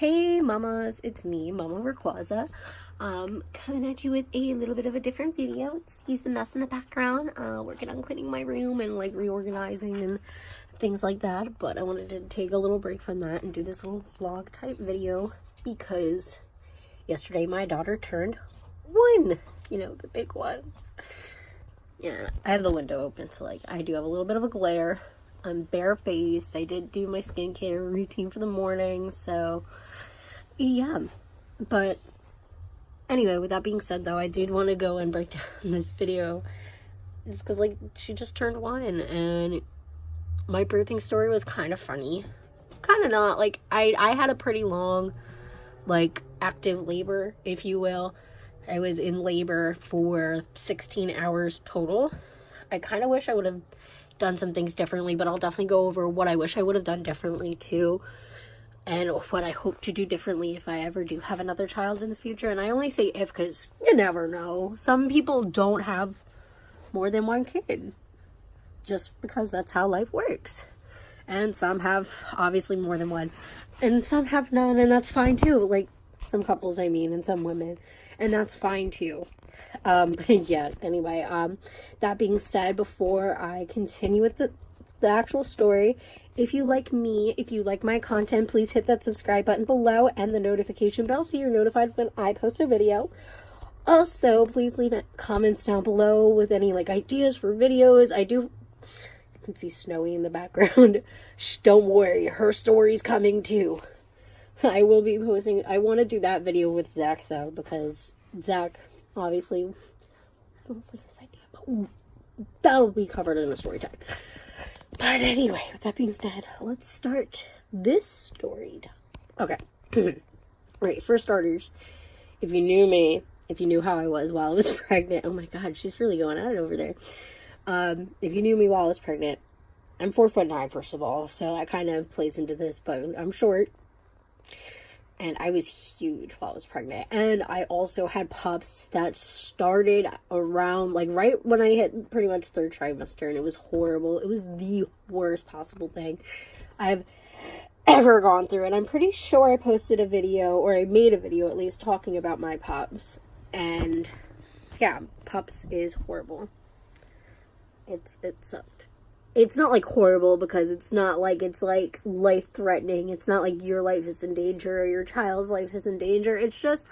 Hey mamas, it's me, MamaRayquaza. Coming at you with a little bit of a different video. Excuse the mess in the background. Working on cleaning my room and like reorganizing and things like that. But I wanted to take a little break from that and do this little vlog type video because yesterday my daughter turned 1. You know, the big one. Yeah, I have the window open, so like I do have a little bit of a glare. I'm barefaced. I did do my skincare routine for the morning, so yeah. But anyway, with that being said though, I did want to go and break down this video just because like she just turned 1 and my birthing story was kind of funny. Kind of not. Like I had a pretty long like active labor, if you will. I was in labor for 16 hours total. I kind of wish I would have done some things differently, but I'll definitely go over what I wish I would have done differently too, and what I hope to do differently if I ever do have another child in the future. And I only say if because you never know. Some people don't have more than one kid just because that's how life works, and some have obviously more than one, and some have none, and that's fine too. Like some couples, I mean, and some women, and that's fine too. Yeah, anyway, that being said, before I continue with the actual story, if you like me, if you like my content, please hit that subscribe button below and the notification bell so you're notified when I post a video. Also, please leave comments down below with any like ideas for videos. You can see Snowy in the background. Shh, don't worry, her story's coming too. I will be posting. I want to do that video with Zach though, because Zach obviously almost like this idea, but that'll be covered in a story time. But anyway, with that being said, let's start this story time. Okay. Right, for starters, if you knew me, if you knew how I was while I was pregnant, oh my god, she's really going at it over there. If you knew me while I was pregnant, I'm 4'9", first of all, so that kind of plays into this, but I'm short. And I was huge while I was pregnant. And I also had pups that started around, like, right when I hit pretty much 3rd trimester. And it was horrible. It was the worst possible thing I've ever gone through. And I'm pretty sure I posted a video, or I made a video at least, talking about my pups. And, yeah, pups is horrible. It sucked. It's not like horrible because it's not like it's like life-threatening. It's not like your life is in danger or your child's life is in danger. It's just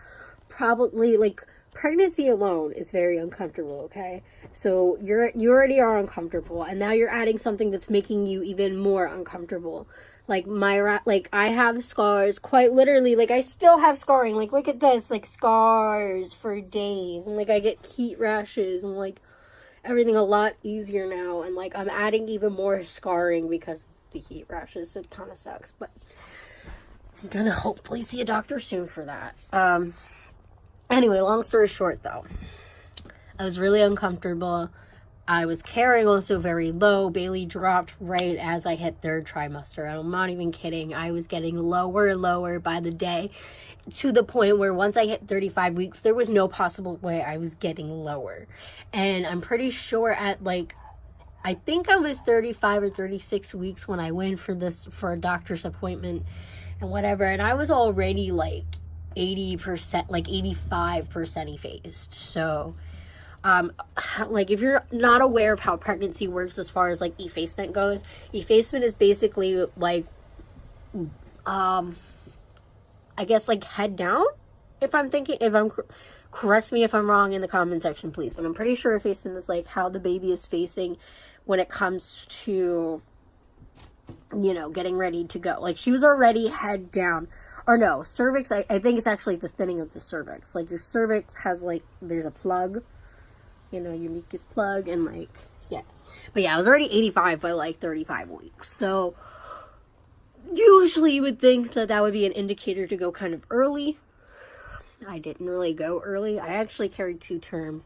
probably like pregnancy alone is very uncomfortable, okay? So you already are uncomfortable, and now you're adding something that's making you even more uncomfortable. Like I have scars, quite literally. Like I still have scarring. Like look at this, like scars for days, and like I get heat rashes and like everything a lot easier now, and like I'm adding even more scarring because of the heat rashes. It kind of sucks, but I'm gonna hopefully see a doctor soon for that. Anyway, long story short though, I was really uncomfortable. I was carrying also very low. Bailey dropped right as I hit 3rd trimester. I'm not even kidding. I was getting lower and lower by the day, to the point where once I hit 35 weeks, there was no possible way I was getting lower. And I'm pretty sure at like, I think I was 35 or 36 weeks when I went for a doctor's appointment and whatever. And I was already like 80%, like 85% effaced. So, like if you're not aware of how pregnancy works as far as like effacement goes, effacement is basically like, I guess like head down, correct me if I'm wrong in the comment section, please. But I'm pretty sure effacement is like how the baby is facing when it comes to, you know, getting ready to go. Like she was already head down. Or no, cervix, I think it's actually the thinning of the cervix. Like your cervix has like, there's a plug, you know, your mucus plug, and like, yeah. But yeah, I was already 85 by like 35 weeks. So usually you would think that that would be an indicator to go kind of early. I didn't really go early. I actually carried 2 term.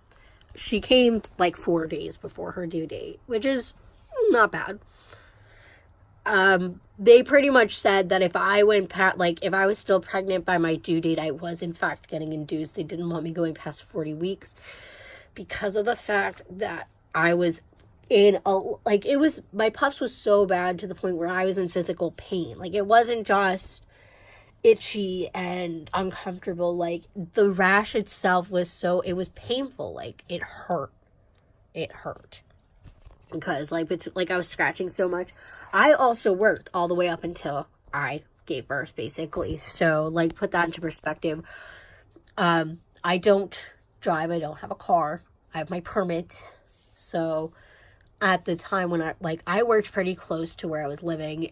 She came like 4 days before her due date, which is not bad. They pretty much said that if I if I was still pregnant by my due date, I was in fact getting induced. They didn't want me going past 40 weeks because of the fact that I was in a, like, it was, my pups was so bad to the point where I was in physical pain. Like, it wasn't just itchy and uncomfortable. Like, the rash itself was it was painful. Like, it hurt. It hurt. Because, like, I was scratching so much. I also worked all the way up until I gave birth, basically. So, like, put that into perspective. I don't drive. I don't have a car. I have my permit. So, at the time when I worked pretty close to where I was living.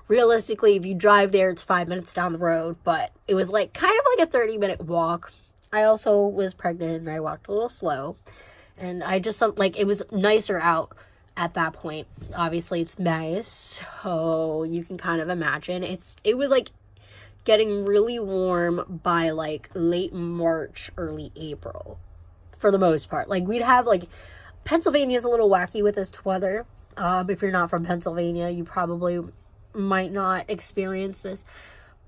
Realistically, if you drive there, it's 5 minutes down the road. But it was, like, kind of like a 30-minute walk. I also was pregnant and I walked a little slow. And I just, like, it was nicer out at that point. Obviously, it's May, so you can kind of imagine. It was, like, getting really warm by, like, late March, early April, for the most part. Like, we'd have, like, Pennsylvania's a little wacky with its weather. If you're not from Pennsylvania, you probably might not experience this.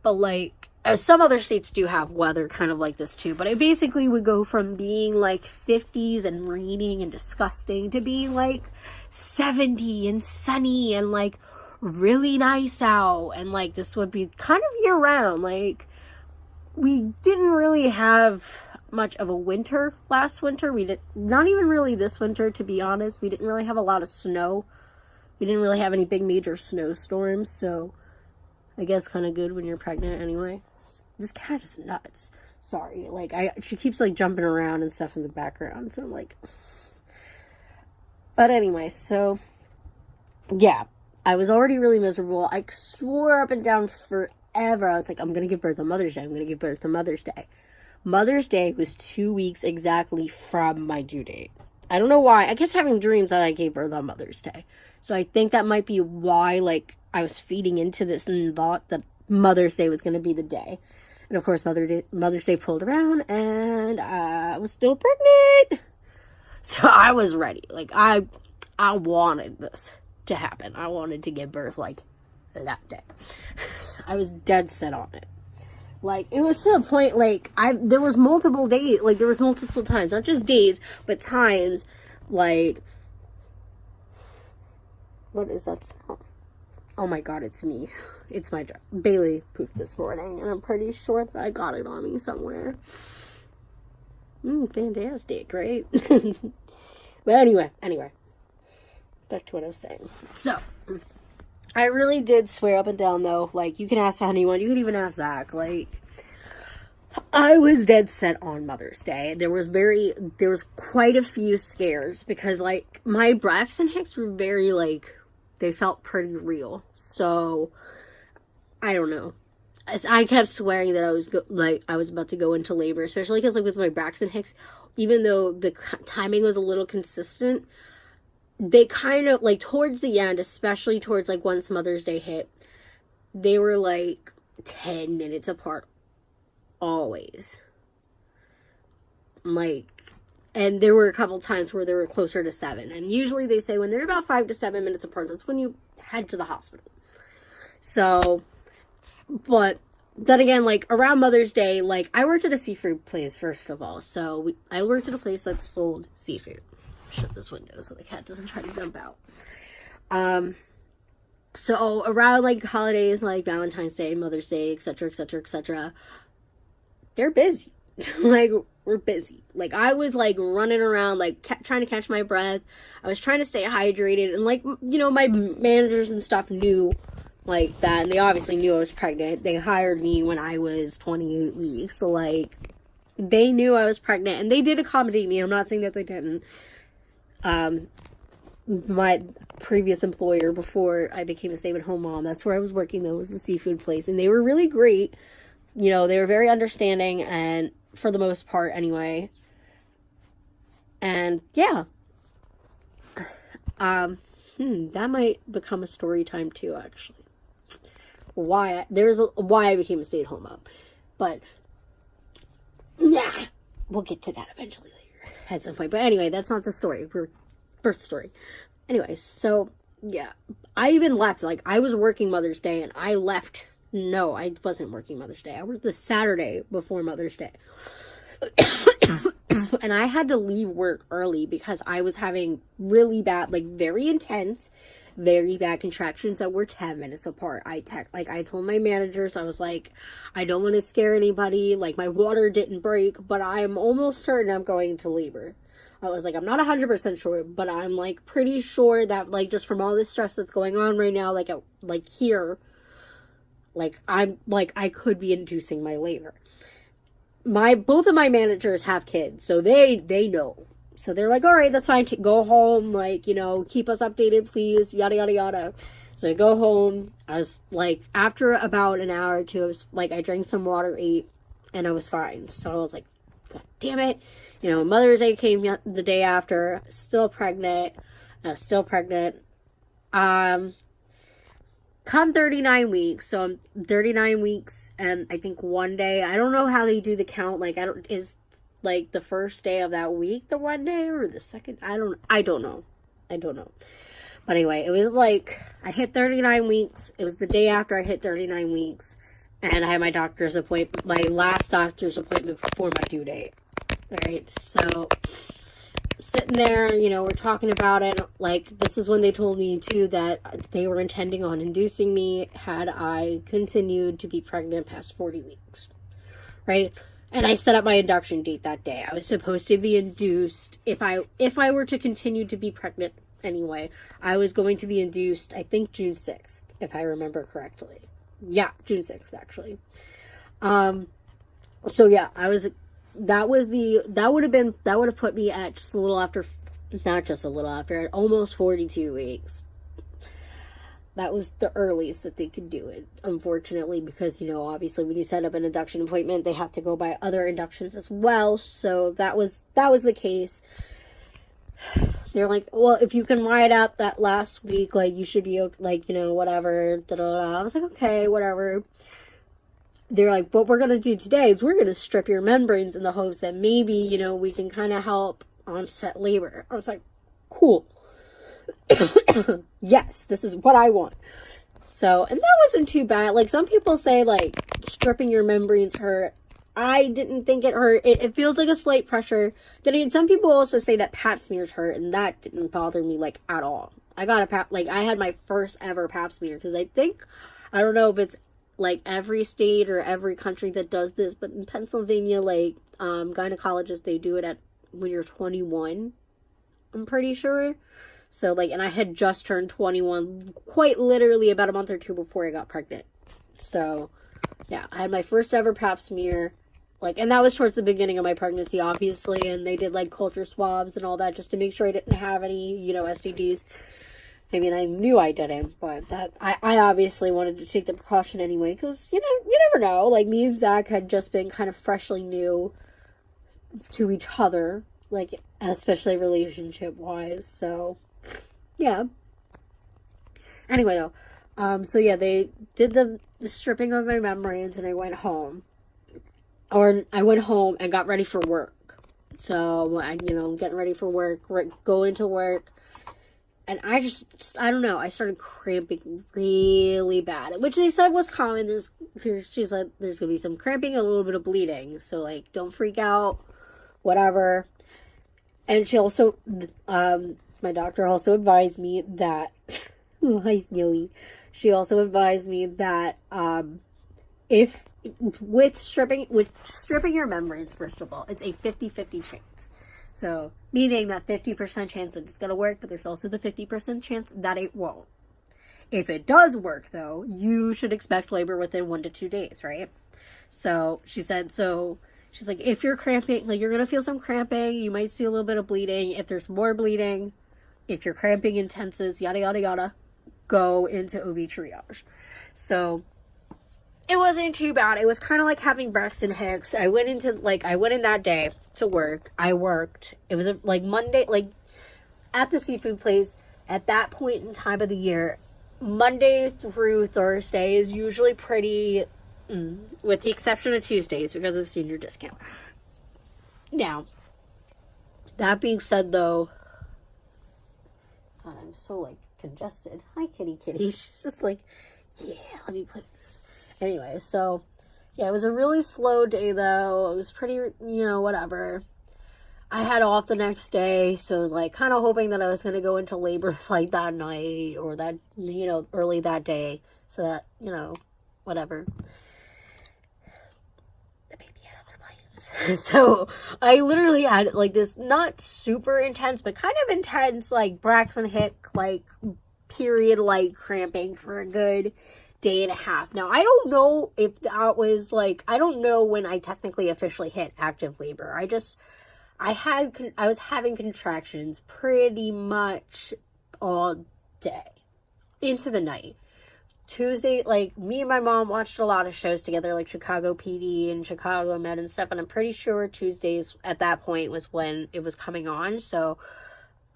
But, like, some other states do have weather kind of like this too. But it basically would go from being, like, 50s and raining and disgusting to being, like, 70 and sunny and, like, really nice out. And, like, this would be kind of year round. Like, we didn't really have much of a winter last winter. Not even really this winter, to be honest. We didn't really have a lot of snow. We didn't really have any big major snowstorms, so I guess kind of good when you're pregnant anyway. This cat is nuts. Sorry. Like, she keeps, like, jumping around and stuff in the background, so I'm like... But anyway, so, yeah. I was already really miserable. I swore up and down forever. I was like, I'm going to give birth on Mother's Day. I'm going to give birth on Mother's Day. Mother's Day was 2 weeks exactly from my due date. I don't know why. I kept having dreams that I gave birth on Mother's Day. So I think that might be why, like, I was feeding into this and thought that Mother's Day was going to be the day. And, of course, Mother's Day pulled around, and I was still pregnant. So I was ready. Like, I wanted this to happen. I wanted to give birth, like, that day. I was dead set on it. Like, it was to the point, like, there was multiple days, like, there was multiple times, not just days, but times, like, what is that smell? Oh my god, it's me. It's my dog. Bailey pooped this morning, and I'm pretty sure that I got it on me somewhere. Fantastic, right? But anyway, back to what I was saying. So, I really did swear up and down, though. Like, you can ask anyone. You can even ask Zach. Like, I was dead set on Mother's Day. There was quite a few scares because, like, my Braxton Hicks were very, like, they felt pretty real. So, I don't know. I kept swearing that I was about to go into labor, especially because, like, with my Braxton Hicks, even though the timing was a little consistent, they kind of, like, towards the end, especially towards, like, once Mother's Day hit, they were, like, 10 minutes apart, always. Like, and there were a couple times where they were closer to 7, and usually they say when they're about 5 to 7 minutes apart, that's when you head to the hospital. So, but then again, like, around Mother's Day, like, I worked at a seafood place, first of all, so I worked at a place that sold seafood. Shut this window so the cat doesn't try to jump out. So around, like, holidays like Valentine's Day, Mother's Day, etc., etc., etc., they're busy. Like, we're busy. Like, I was, like, running around, like, trying to catch my breath. I was trying to stay hydrated, and, like, you know, my managers and stuff knew, like, that, and they obviously knew I was pregnant. They hired me when I was 28 weeks, so, like, they knew I was pregnant, and they did accommodate me. I'm not saying that they didn't. My previous employer, before I became a stay-at-home mom, that's where I was working, though, was the seafood place, and they were really great. You know, they were very understanding, and for the most part, anyway. And, yeah. That might become a story time, too, actually. Why I became a stay-at-home mom. But, yeah, we'll get to that eventually later, at some point. But anyway, that's not the story. Birth story. Anyway, so, yeah. I even left. Like, I was working Mother's Day, and I left. No, I wasn't working Mother's Day. I worked the Saturday before Mother's Day. And I had to leave work early because I was having really bad, like, very intense, very bad contractions that were 10 minutes apart. I told my managers, I was like, I don't want to scare anybody. Like, my water didn't break, but I'm almost certain I'm going into labor. I was like, I'm not 100% sure, but I'm, like, pretty sure that, like, just from all this stress that's going on right now, like, here, like, I could be inducing my labor. Both of my managers have kids, so they know. So they're like, all right, that's fine. Go home, like, you know, keep us updated, please, yada, yada, yada. So I go home. I was, like, after about an hour or two, I was, like, I drank some water, ate, and I was fine. So I was like, God damn it. You know, Mother's Day came the day after, still pregnant. Come 39 weeks, so I'm 39 weeks, and I think one day, I don't know how they do the count, like, is, like, the first day of that week the one day, or the second, I don't know, but anyway, it was, like, I hit 39 weeks, it was the day after I hit 39 weeks, and I had my last doctor's appointment before my due date, right, so, sitting there, you know, we're talking about it, like, this is when they told me, too, that they were intending on inducing me had I continued to be pregnant past 40 weeks, right, and I set up my induction date that day. I was supposed to be induced, if I were to continue to be pregnant anyway, I was going to be induced, I think, June 6th, if I remember correctly, yeah, June 6th, actually, so yeah, that would have put me at just a little after, not just a little after, at almost 42 weeks. That was the earliest that they could do it, unfortunately, because, you know, obviously when you set up an induction appointment, they have to go by other inductions as well, so that was the case. They're like, well, if you can ride out that last week, like, you should be, like, you know, whatever, da-da-da. I was like, okay, whatever. They're like, what we're going to do today is we're going to strip your membranes in the hopes that maybe, you know, we can kind of help onset labor. I was like, cool. Yes, this is what I want. So, and that wasn't too bad. Like, some people say, like, stripping your membranes hurt. I didn't think it hurt. It feels like a slight pressure. Then some people also say that pap smears hurt, and that didn't bother me, like, at all. I had my first ever pap smear, because I don't know if it's like every state or every country that does this, but in Pennsylvania, like, gynecologists, they do it when you're 21, I'm pretty sure. So, like, and I had just turned 21 quite literally about a month or two before I got pregnant. So, yeah, I had my first ever pap smear, like, and that was towards the beginning of my pregnancy, obviously, and they did, like, culture swabs and all that just to make sure I didn't have any, you know, STDs. I mean, I knew I didn't, but that I obviously wanted to take the precaution anyway, because, you know, you never know. Like, me and Zach had just been kind of freshly new to each other, like, especially relationship-wise, so, yeah. Anyway, though, so yeah, they did the stripping of my membranes, and I went home. Or, I went home and got ready for work. So, you know, getting ready for work, going to work. And I don't know, I started cramping really bad, which they said was common. She said there's going to be some cramping and a little bit of bleeding. So, like, don't freak out, whatever. And she also, my doctor also advised me that, oh, hi, Snowy. She also advised me that, with stripping your membranes, first of all, it's a 50-50 chance. So, meaning that 50% chance that it's going to work, but there's also the 50% chance that it won't. If it does work, though, you should expect labor within 1 to 2 days, right? So, she's like, if you're cramping, like, you're going to feel some cramping, you might see a little bit of bleeding. If there's more bleeding, if your cramping intenses, yada, yada, yada, go into OB triage. So, it wasn't too bad. It was kind of like having Braxton Hicks. I went in that day to work. I worked. It was like Monday, like at the seafood place. At that point in time of the year, Monday through Thursday is usually pretty, with the exception of Tuesdays because of senior discount. Now, that being said, though, God, I'm so, like, congested. Hi, kitty. She's just like, yeah, let me put this. Anyway, so, yeah, it was a really slow day, though. It was pretty, you know, whatever. I had off the next day, so I was like kind of hoping that I was going to go into labor like that night or that, you know, early that day, so that, you know, whatever. The baby had other plans. So I literally had like this not super intense, but kind of intense, like Braxton Hick, like period, like cramping for a good day and a half. Now, I don't know if that was like, I don't know when I technically officially hit active labor. I was having contractions pretty much all day into the night. Tuesday, like, me and my mom watched a lot of shows together, like Chicago PD and Chicago Med and stuff, and I'm pretty sure Tuesdays at that point was when it was coming on, so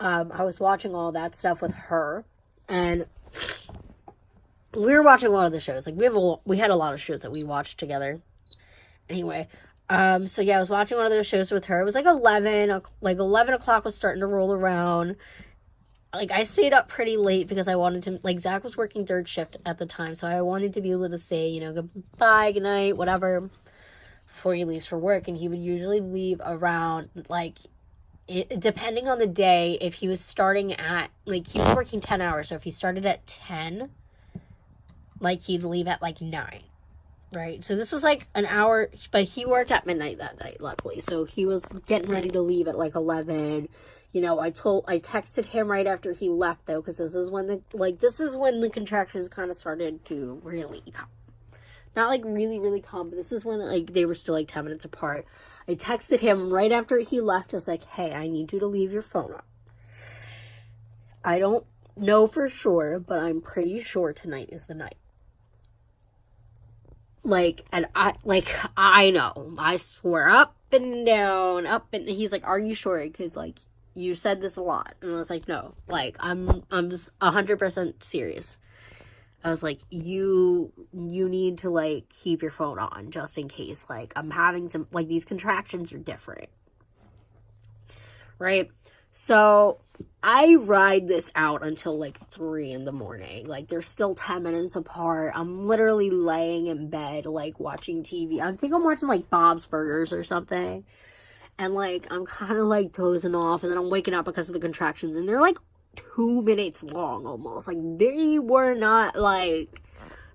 I was watching all that stuff with her, and we were watching a lot of the shows. Like, we had a lot of shows that we watched together. Anyway, so yeah, I was watching one of those shows with her. It was like 11 o'clock was starting to roll around. Like, I stayed up pretty late because I wanted to, like, Zach was working third shift at the time, so I wanted to be able to say, you know, goodbye, good night, whatever, before he leaves for work. And he would usually leave around, like, depending on the day, if he was starting at, like, he was working 10 hours, so if he started at 10, like, he'd leave at, like, 9, right? So this was, like, an hour, but he worked at midnight that night, luckily, so he was getting ready to leave at, like, 11. You know, I texted him right after he left, though, because this is when the contractions kind of started to really come. Not, like, really, really come, but this is when, like, they were still, like, 10 minutes apart. I texted him right after he left. I was like, hey, I need you to leave your phone on. I don't know for sure, but I'm pretty sure tonight is the night. Like, and I know. I swore up and down, he's like, are you sure? Because, like, you said this a lot. And I was like, no, like, I'm just 100% serious. I was like, you need to, like, keep your phone on just in case, like, I'm having some, like, these contractions are different. Right? So I ride this out until, like, 3 in the morning. Like, they're still 10 minutes apart. I'm literally laying in bed, like, watching TV. I think I'm watching, like, Bob's Burgers or something. And, like, I'm kind of, like, dozing off. And then I'm waking up because of the contractions. And they're, like, 2 minutes long, almost. Like, they were not, like,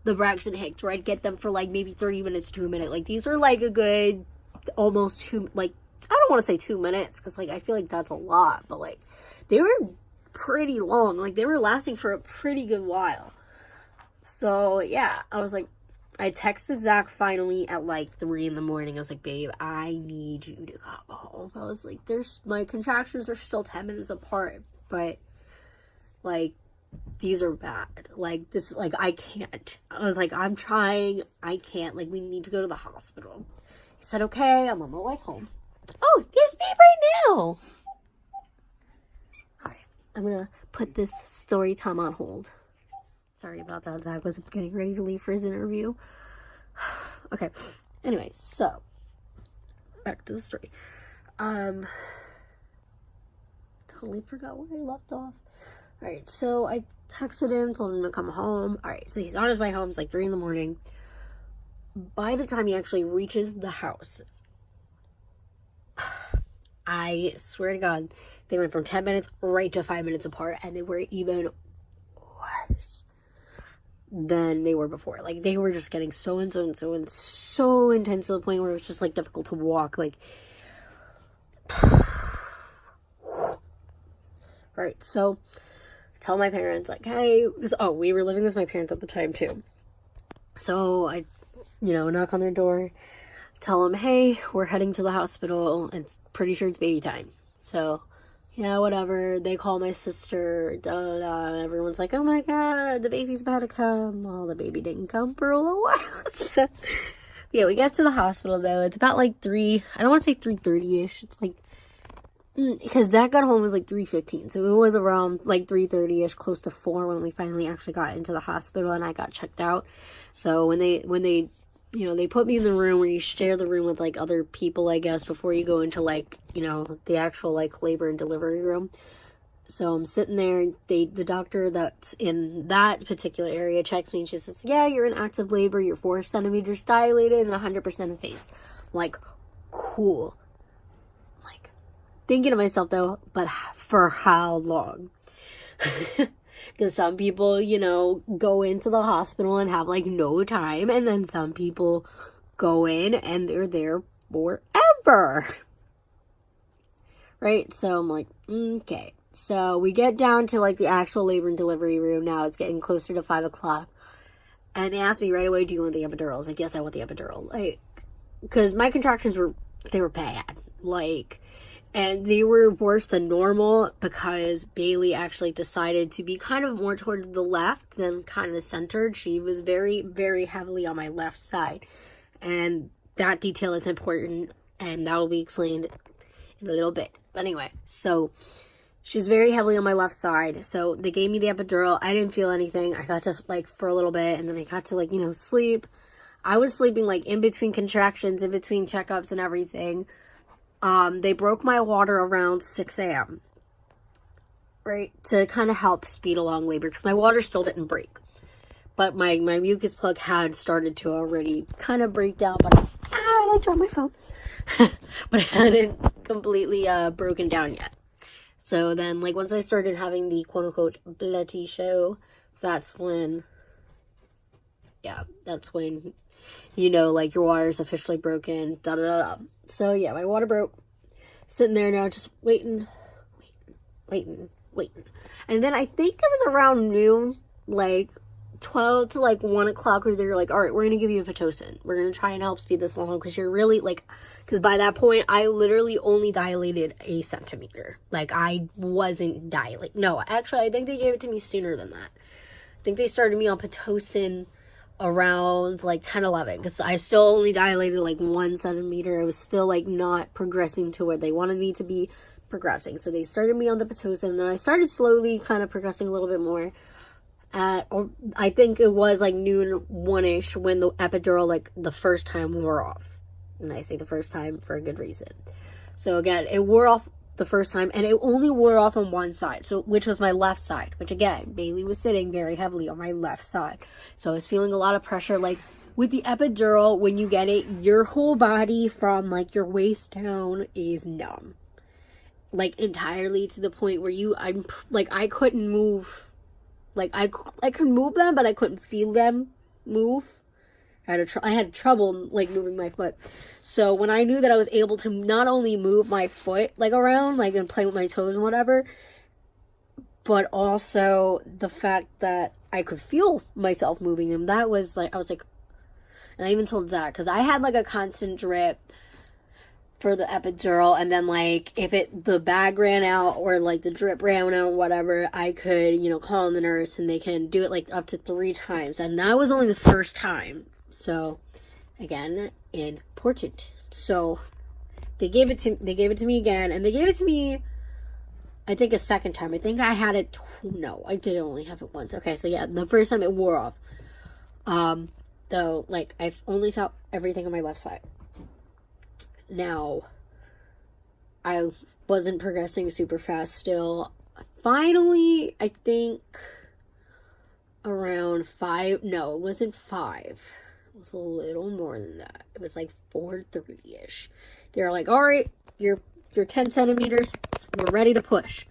the Braxton Hicks, where I'd get them for, like, maybe 30 minutes to a minute. Like, these are, like, a good, almost 2, like, I don't want to say 2 minutes. Because, like, I feel like that's a lot. But, like, they were pretty long. Like, they were lasting for a pretty good while. So, yeah. I was, like, I texted Zach finally at, like, 3 in the morning. I was like, babe, I need you to come home. I was like, my contractions are still 10 minutes apart, but, like, these are bad. Like, this, like, I can't. I was like, I'm trying. I can't. Like, we need to go to the hospital. He said, okay, I'm on my way home. Oh, there's babe right now. All right, I'm going to put this story time on hold. Sorry about that. Zach was getting ready to leave for his interview. Okay. Anyway, so back to the story. Totally forgot where I left off. Alright, so I texted him, told him to come home. Alright, so he's on his way home. It's like 3 in the morning. By the time he actually reaches the house, I swear to God, they went from 10 minutes right to 5 minutes apart, and they were even worse than they were before. Like, they were just getting so intense to the point where it was just, like, difficult to walk. Like, right, so I tell my parents, like, hey, because, we were living with my parents at the time, too. So I, knock on their door, tell them, hey, we're heading to the hospital. It's pretty sure it's baby time. So, yeah, whatever. They call my sister, and everyone's like, oh my God, the baby's about to come. Well, the baby didn't come for a little while. So, yeah, we get to the hospital, though. It's about, like, I don't want to say 3:30-ish. It's, like, because Zach got home, it was, like, 3:15. So, it was around, like, 3:30-ish, close to 4 when we finally actually got into the hospital and I got checked out. So, when they they put me in the room where you share the room with, like, other people, I guess, before you go into, like, the actual, like, labor and delivery room. So I'm sitting there, the doctor that's in that particular area checks me, and she says, yeah, you're in active labor, you're 4 centimeters dilated, and 100% effaced. I'm like, cool. I'm like, thinking to myself though, but for how long? Because some people, you know, go into the hospital and have like no time, and then some people go in and they're there forever. Right? So I'm like, okay. So we get down to like the actual labor and delivery room now. It's getting closer to 5 o'clock. And they asked me right away, do you want the epidural? I was like, yes, I want the epidural. Like, because my contractions were bad. Like, and they were worse than normal because Bailey actually decided to be kind of more towards the left than kind of centered. She was very, very heavily on my left side. And that detail is important, and that will be explained in a little bit. But anyway, so she was very heavily on my left side. So they gave me the epidural. I didn't feel anything. I got to, like, for a little bit, and then I got to, like, you know, sleep. I was sleeping, like, in between contractions, in between checkups and everything. They broke my water around 6 a.m. Right? To kind of help speed along labor, because my water still didn't break. But my mucus plug had started to already kind of break down, but I dropped my phone. But it hadn't completely broken down yet. So then, like, once I started having the quote-unquote bloody show, that's when, you know, like, your water is officially broken, da-da-da-da. So, yeah, my water broke. Sitting there now, just waiting. And then I think it was around noon, like, 12 to, like, 1 o'clock, where they're like, all right, we're going to give you a Pitocin. We're going to try and help speed this along, because you're really, like, because by that point, I literally only dilated a centimeter. Like, I wasn't dilating. No, actually, I think they gave it to me sooner than that. I think they started me on Pitocin around, like, 10, 11, because I still only dilated, like, 1 centimeter. I was still, like, not progressing to where they wanted me to be progressing. So they started me on the Pitocin, and then I started slowly kind of progressing a little bit more. Or I think it was, like, noon, 1-ish, when the epidural, like, the first time wore off. And I say the first time for a good reason. So again, it wore off the first time, and it only wore off on one side, so which was my left side, which again, Bailey was sitting very heavily on my left side. So I was feeling a lot of pressure. Like, with the epidural, when you get it, your whole body from, like, your waist down is numb. Like, entirely, to the point where I couldn't move. Like, I could move them, but I couldn't feel them move. I had trouble, like, moving my foot. So when I knew that I was able to not only move my foot, like, around, like, and play with my toes and whatever, but also the fact that I could feel myself moving them, that was, like, I was like, and I even told Zach, because I had, like, a constant drip for the epidural, and then, like, if the bag ran out, or, like, the drip ran out, whatever, I could, you know, call in the nurse, and they can do it, like, up to 3 times, and that was only the first time. So, again, important. So, they gave it to me again, and they gave it to me, I think, a second time. I think I had it, no, I did only have it once. Okay, so yeah, the first time it wore off. Though, like, I've only felt everything on my left side. Now, I wasn't progressing super fast still. Finally, I think around 5, no, it wasn't 5. It was a little more than that. It was like 4:30-ish. They were like, all right, you're 10 centimeters. We're ready to push.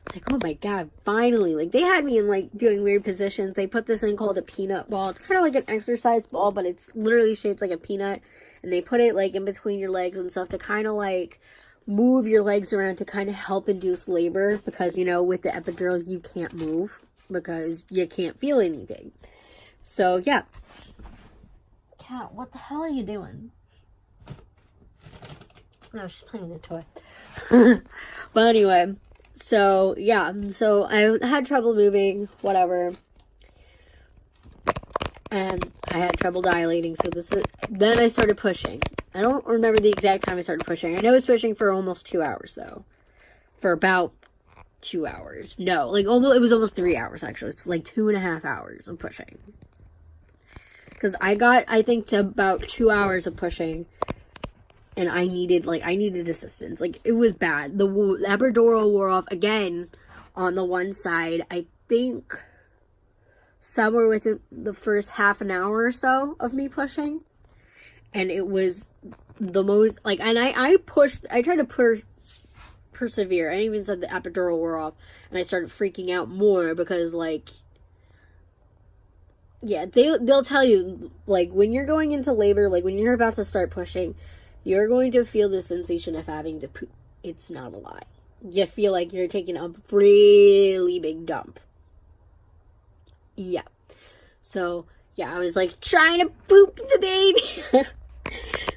It's like, oh my God, finally. Like, they had me in, like, doing weird positions. They put this thing called a peanut ball. It's kind of like an exercise ball, but it's literally shaped like a peanut. And they put it, like, in between your legs and stuff to kind of, like, move your legs around to kind of help induce labor. Because, you know, with the epidural, you can't move because you can't feel anything. So, yeah. Cat, what the hell are you doing? No, she's playing with a toy. But anyway, so, yeah. So, I had trouble moving, whatever. And I had trouble dilating, so then I started pushing. I don't remember the exact time I started pushing. I know I was pushing for almost 2 hours, though. For about 2 hours. No, like, it was almost 3 hours, actually. It's like 2.5 hours of pushing. Because I got, I think, to about 2 hours of pushing, and I needed assistance. Like, it was bad. The epidural wore off again on the one side. I think somewhere within the first half an hour or so of me pushing. And it was the most, like, and I tried to persevere. I even said the epidural wore off, and I started freaking out more because, like, yeah, they'll tell you, like, when you're going into labor, like, when you're about to start pushing, you're going to feel the sensation of having to poop. It's not a lie. You feel like you're taking a really big dump. Yeah. So, yeah, I was, like, trying to poop the baby.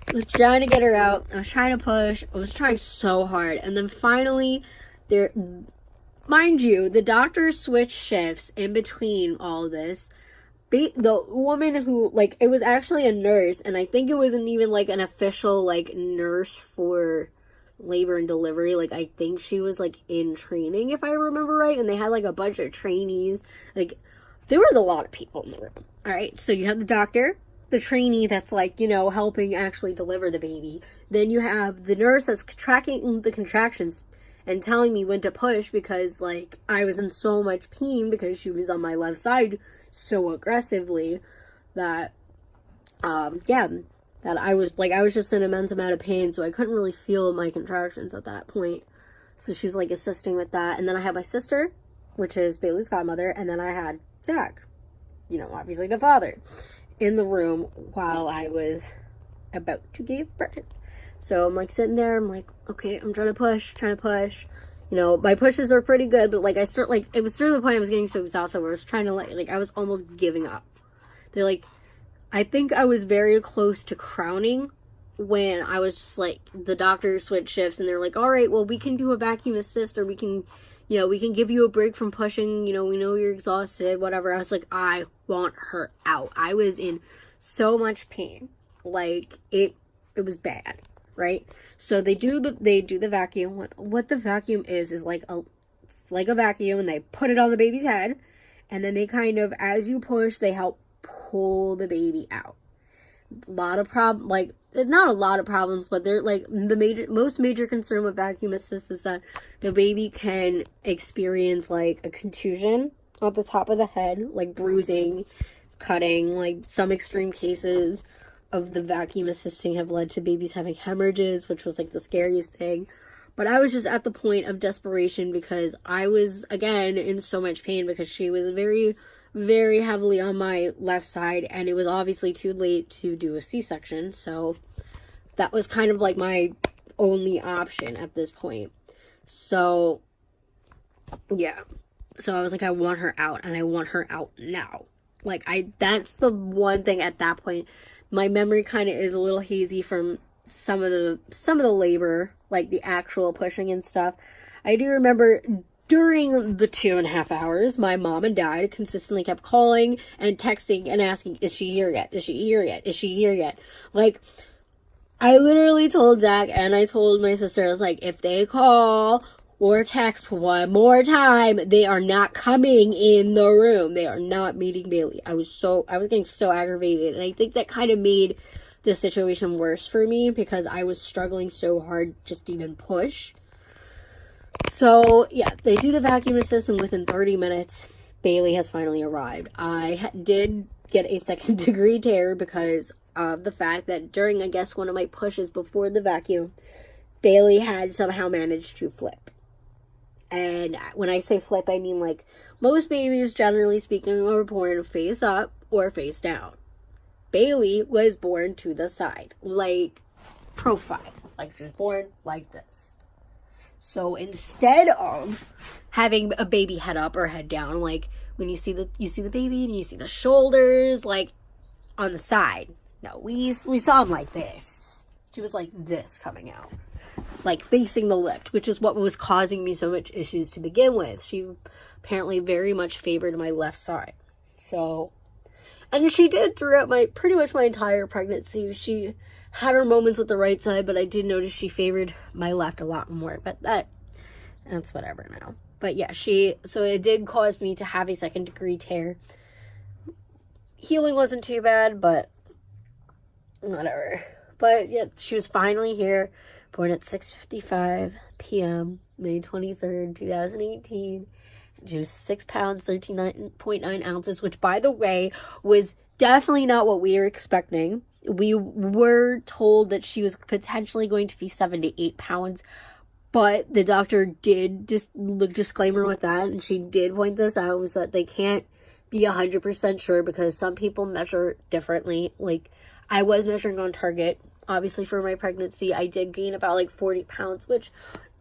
I was trying to get her out. I was trying to push. I was trying so hard. And then finally, mind you, the doctor switched shifts in between all of this. The woman who, like, it was actually a nurse, and I think it wasn't even, like, an official, like, nurse for labor and delivery. Like, I think she was, like, in training, if I remember right, and they had, like, a bunch of trainees. Like, there was a lot of people in the room. All right, so you have the doctor, the trainee that's, like, you know, helping actually deliver the baby. Then you have the nurse that's tracking the contractions and telling me when to push because, like, I was in so much pain because she was on my left side so aggressively that, that I was just in an immense amount of pain, so I couldn't really feel my contractions at that point. So she was, like, assisting with that. And then I had my sister, which is Bailey's godmother, and then I had Zach, you know, obviously the father, in the room while I was about to give birth. So I'm, like, sitting there, I'm like, okay, I'm trying to push. You know, my pushes are pretty good, but, like, it was through the point I was getting so exhausted where I was trying to, like, I was almost giving up. They're like, I think I was very close to crowning when I was just, like, the doctor switched shifts, and they're like, all right, well, we can do a vacuum assist, or we can give you a break from pushing, you know, we know you're exhausted, whatever. I was like, I want her out. I was in so much pain. Like, it was bad, right? So they do the vacuum. What the vacuum is like it's like a vacuum, and they put it on the baby's head, and then they kind of, as you push, they help pull the baby out. Not a lot of problems, but they're, like, most major concern with vacuum assist is that the baby can experience, like, a contusion at the top of the head, like bruising, cutting. Like, some extreme cases of the vacuum assisting have led to babies having hemorrhages, which was, like, the scariest thing. But I was just at the point of desperation because I was, again, in so much pain because she was very, very heavily on my left side, and it was obviously too late to do a C-section, so that was kind of, like, my only option at this point. So, yeah. So I was like, I want her out, and I want her out now. Like, that's the one thing at that point. My memory kind of is a little hazy from some of the labor, like the actual pushing and stuff. I do remember during the 2.5 hours, my mom and dad consistently kept calling and texting and asking, is she here yet? Is she here yet? Is she here yet? Like, I literally told Zach and I told my sister, I was like, if they call or text one more time, they are not coming in the room. They are not meeting Bailey. I was getting so aggravated, and I think that kind of made the situation worse for me because I was struggling so hard just to even push. So, yeah, they do the vacuum assist, and within 30 minutes, Bailey has finally arrived. I did get a second-degree tear because of the fact that during, I guess, one of my pushes before the vacuum, Bailey had somehow managed to flip. And when I say flip, I mean, like, most babies, generally speaking, are born face up or face down. Bailey was born to the side, like, profile. Like, she was born like this. So instead of having a baby head up or head down, like, when you see the baby and you see the shoulders, like, on the side. No, we saw them like this. She was like this coming out. Like, facing the lift, which is what was causing me so much issues to begin with. She apparently very much favored my left side. So, and she did throughout pretty much my entire pregnancy. She had her moments with the right side, but I did notice she favored my left a lot more. But that's whatever now. But yeah, so it did cause me to have a second-degree tear. Healing wasn't too bad, but whatever. But yeah, she was finally here, born at 6:55 p.m., May 23rd, 2018. She was 6 pounds, 13.9 ounces, which, by the way, was definitely not what we were expecting. We were told that she was potentially going to be 7 to 8 pounds, But the doctor did just disclaimer with that, and she did point this out, was that they can't be 100% sure because some people measure differently. Like, I was measuring on target, obviously, for my pregnancy. I did gain about like 40 pounds, which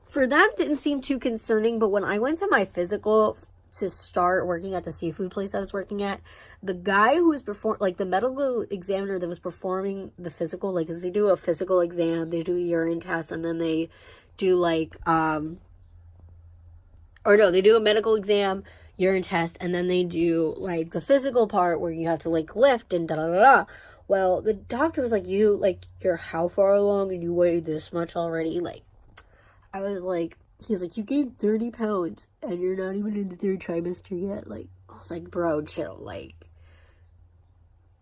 for them didn't seem too concerning. But when I went to my physical to start working at the seafood place I was working at, the guy who was the medical examiner that was performing the physical, like, because they do a physical exam, they do a urine test, and then they do like they do a medical exam, urine test, and then they do like the physical part where you have to like lift and da da da da. Well, the doctor was like, you're how far along and you weigh this much already? Like, I was like, he's like, you gained 30 pounds and you're not even in the 3rd trimester yet. Like, I was like, bro, chill. Like,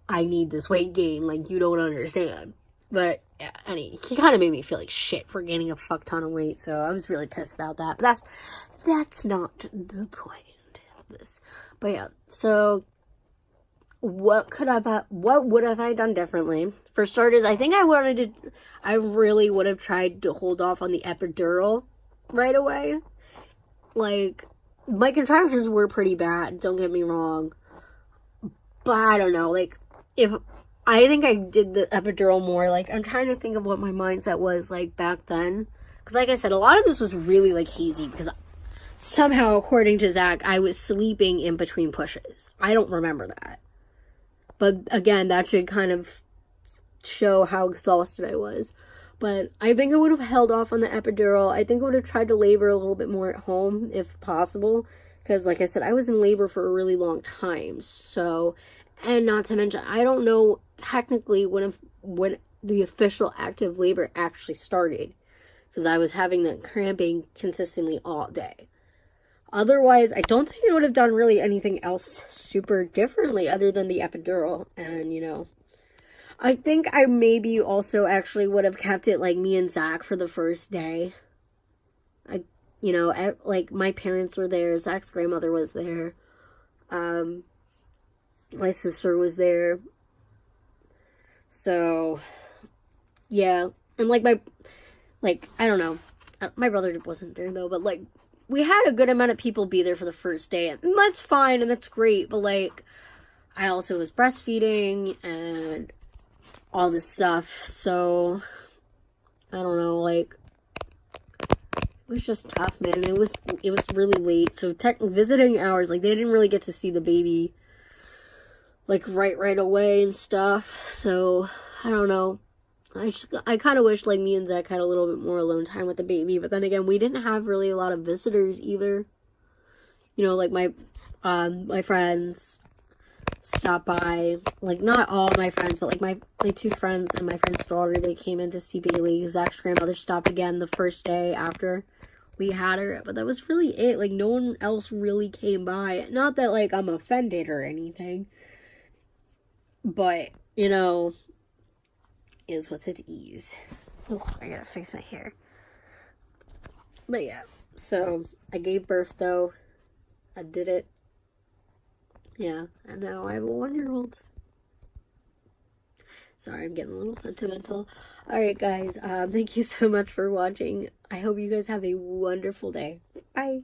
I need this weight gain. Like, you don't understand. But, yeah, he kind of made me feel like shit for gaining a fuck ton of weight. So, I was really pissed about that. But that's not the point of this. But, yeah. So, what would have I done differently? For starters, I think I really would have tried to hold off on the epidural right away. Like, my contractions were pretty bad, don't get me wrong. But I don't know, like, I think I did the epidural more. Like, I'm trying to think of what my mindset was, like, back then. Because, like I said, a lot of this was really, like, hazy. Because somehow, according to Zach, I was sleeping in between pushes. I don't remember that. But, again, that should kind of show how exhausted I was. But I think I would have held off on the epidural. I think I would have tried to labor a little bit more at home, if possible. Because, like I said, I was in labor for a really long time. So, and not to mention, I don't know technically when the official active labor actually started. Because I was having that cramping consistently all day. Otherwise, I don't think I would have done really anything else super differently other than the epidural. And, I think I maybe also actually would have kept it like me and Zach for the first day. Like my parents were there. Zach's grandmother was there. My sister was there. So, yeah. And I don't know. My brother wasn't there though, but like, we had a good amount of people be there for the first day, and that's fine, and that's great, but, like, I also was breastfeeding, and all this stuff, so, I don't know, like, it was just tough, man. It was really late, so visiting hours, like, they didn't really get to see the baby, like, right away and stuff, so, I don't know. I kind of wish, like, me and Zach had a little bit more alone time with the baby. But then again, we didn't have really a lot of visitors either. Like, my friends stopped by. Like, not all my friends, but, like, my 2 friends and my friend's daughter, they came in to see Bailey. Zach's grandmother stopped again the first day after we had her. But that was really it. Like, no one else really came by. Not that, like, I'm offended or anything. But, is what's at ease. Oh, I gotta fix my hair. But yeah, so I gave birth though. I did it. Yeah, and now I have a 1-year-old. Sorry, I'm getting a little sentimental. Alright guys, thank you so much for watching. I hope you guys have a wonderful day. Bye.